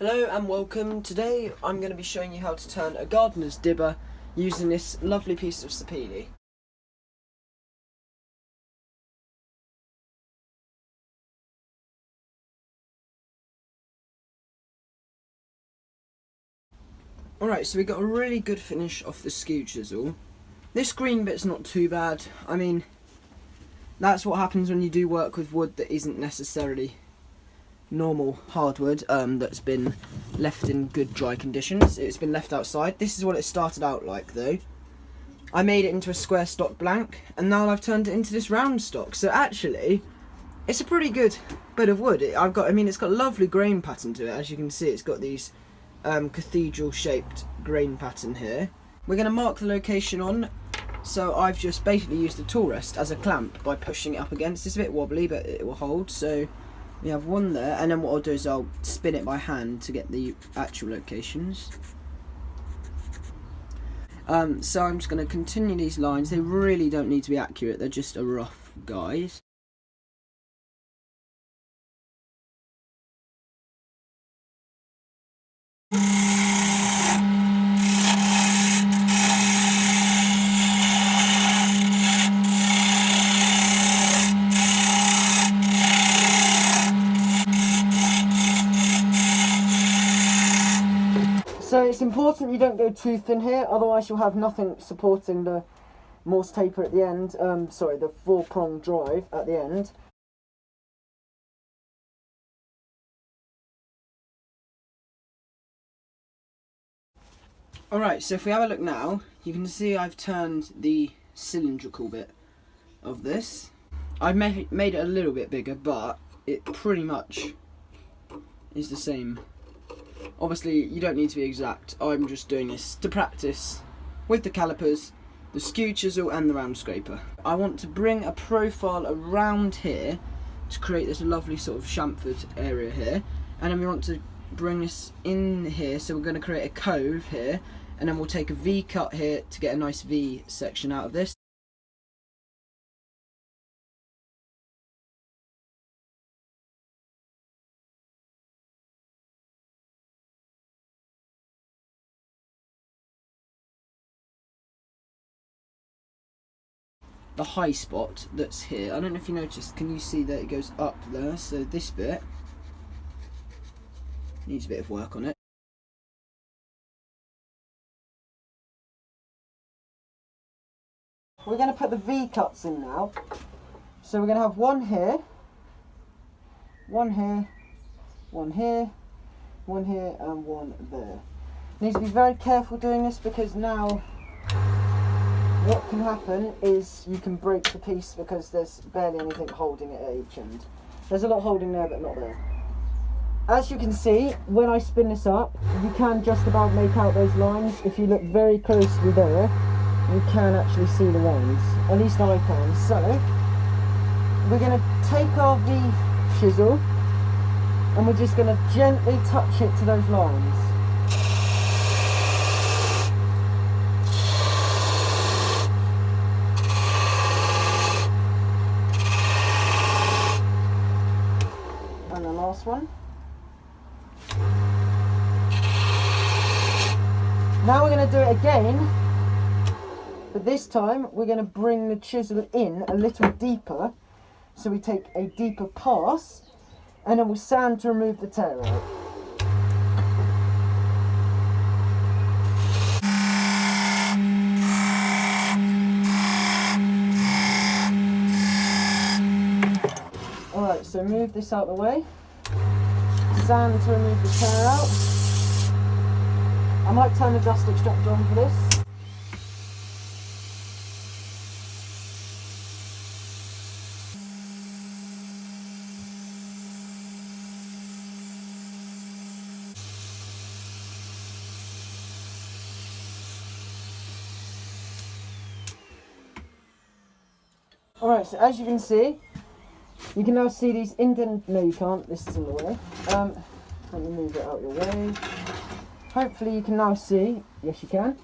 Hello and welcome. Today I'm going to be showing you how to turn a gardener's dibber using this lovely piece of sapele. Alright, so we got a really good finish off the skew chisel. This green bit's not too bad. I mean, that's what happens when you do work with wood that isn't necessarily normal hardwood that's been left in good dry conditions. It's been left outside. This is what it started out like though. I made it into a square stock blank and now I've turned it into this round stock. So actually it's a pretty good bit of wood. It's got a lovely grain pattern to it. As you can see, it's got these cathedral shaped grain pattern here. We're going to mark the location on, so I've just basically used the tool rest as a clamp by pushing it up against. It's a bit wobbly but it will hold. So we have one there, and then what I'll do is I'll spin it by hand to get the actual locations. So I'm just going to continue these lines. They really don't need to be accurate, they're just a rough guide. So it's important you don't go too thin here, otherwise you'll have nothing supporting the Morse taper at the end, the 4-prong drive at the end. Alright, so if we have a look now, you can see I've turned the cylindrical bit of this. I've made it a little bit bigger, but it pretty much is the same. Obviously, you don't need to be exact. I'm just doing this to practice with the calipers, the skew chisel and the round scraper. I want to bring a profile around here to create this lovely sort of chamfered area here. And then we want to bring this in here, so we're going to create a cove here. And then we'll take a V cut here to get a nice V section out of this. The high spot that's here, I don't know if you noticed, can you see that it goes up there? So this bit needs a bit of work on it. We're going to put the V cuts in now. So we're going to have one here, one here, one here, one here and one there. Needs to be very careful doing this, because now what can happen is you can break the piece because there's barely anything holding it at each end. There's a lot holding there but not there. As you can see, when I spin this up, you can just about make out those lines. If you look very closely there, you can actually see the lines. At least I can. So we're going to take our V chisel and we're just going to gently touch it to those lines. And the last one. Now we're going to do it again, but this time we're going to bring the chisel in a little deeper. So we take a deeper pass and then we'll sand to remove the tear out. Alright, so move this out of the way. Sand to remove the tear out. I might turn the dust extractor on for this. Alright, so as you can see, you can now see these no you can't, this is in the way. Let me move it out of your way. Hopefully you can now see, yes you can,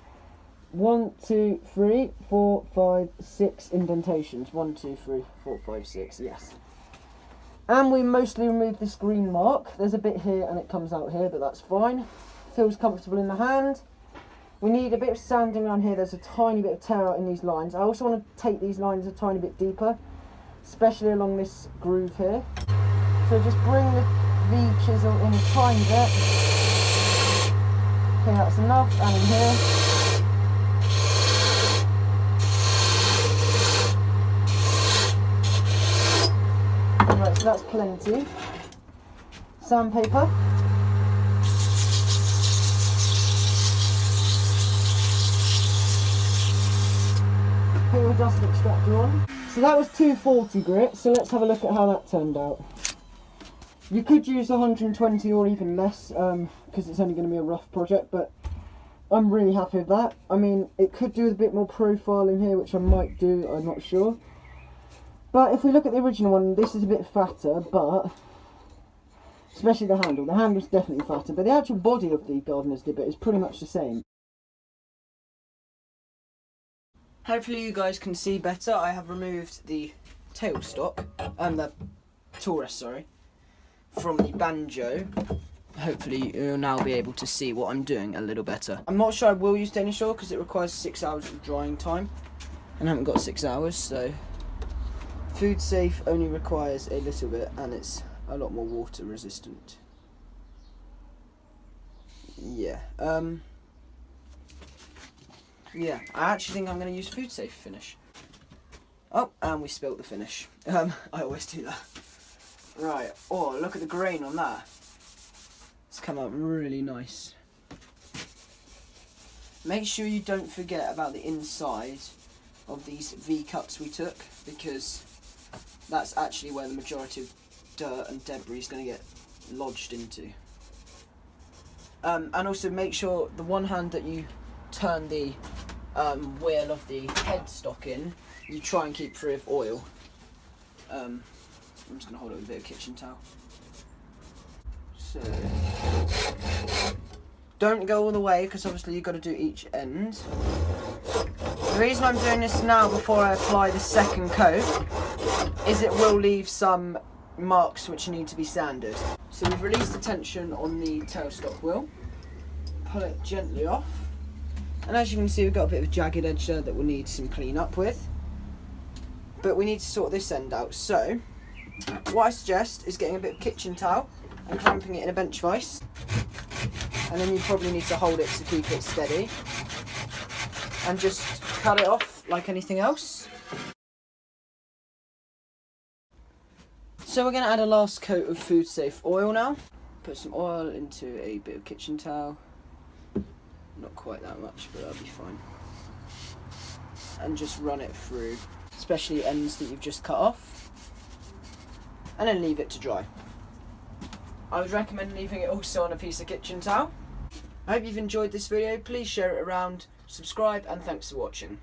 1, 2, 3, 4, 5, 6 indentations. 1, 2, 3, 4, 5, 6, yes. And we mostly removed this green mark. There's a bit here and it comes out here, but that's fine. Feels comfortable in the hand. We need a bit of sanding around here. There's a tiny bit of tear out in these lines. I also want to take these lines a tiny bit deeper, especially along this groove here. So just bring the V chisel in a tiny bit. Okay, that's enough, and in here. Alright, so that's plenty. Sandpaper. Put your dust extractor on. So that was 240 grit, so let's have a look at how that turned out. You could use 120 or even less, because it's only going to be a rough project, but I'm really happy with that. I mean, it could do with a bit more profiling here, which I might do, I'm not sure. But if we look at the original one, this is a bit fatter, but especially the handle. The handle's definitely fatter, but the actual body of the Gardener's Dibber is pretty much the same. Hopefully you guys can see better. I have removed the tailstock, the Taurus, sorry, from the banjo. Hopefully you'll now be able to see what I'm doing a little better. I'm not sure I will use Danish oil because it requires 6 hours of drying time, and I haven't got 6 hours, so Food Safe only requires a little bit, and it's a lot more water resistant. Yeah, yeah, I actually think I'm going to use Food Safe finish. Oh, and we spilt the finish. I always do that. Right, oh, look at the grain on that. It's come out really nice. Make sure you don't forget about the inside of these V-cuts we took, because that's actually where the majority of dirt and debris is going to get lodged into. And also make sure the one hand that you turn the wheel of the headstock in, you try and keep free of oil. I'm just going to hold it with a bit of kitchen towel. So, don't go all the way, because obviously you've got to do each end. The reason I'm doing this now before I apply the second coat is it will leave some marks which need to be sanded. So we've released the tension on the tailstock wheel. Pull it gently off. And as you can see, we've got a bit of a jagged edge there that we'll need some clean up with. But we need to sort this end out. So what I suggest is getting a bit of kitchen towel and clamping it in a bench vise. And then you probably need to hold it to keep it steady. And just cut it off like anything else. So we're going to add a last coat of Food Safe oil now. Put some oil into a bit of kitchen towel. Not quite that much, but that'll be fine. And just run it through, especially ends that you've just cut off. And then leave it to dry. I would recommend leaving it also on a piece of kitchen towel. I hope you've enjoyed this video. Please share it around, subscribe, and thanks for watching.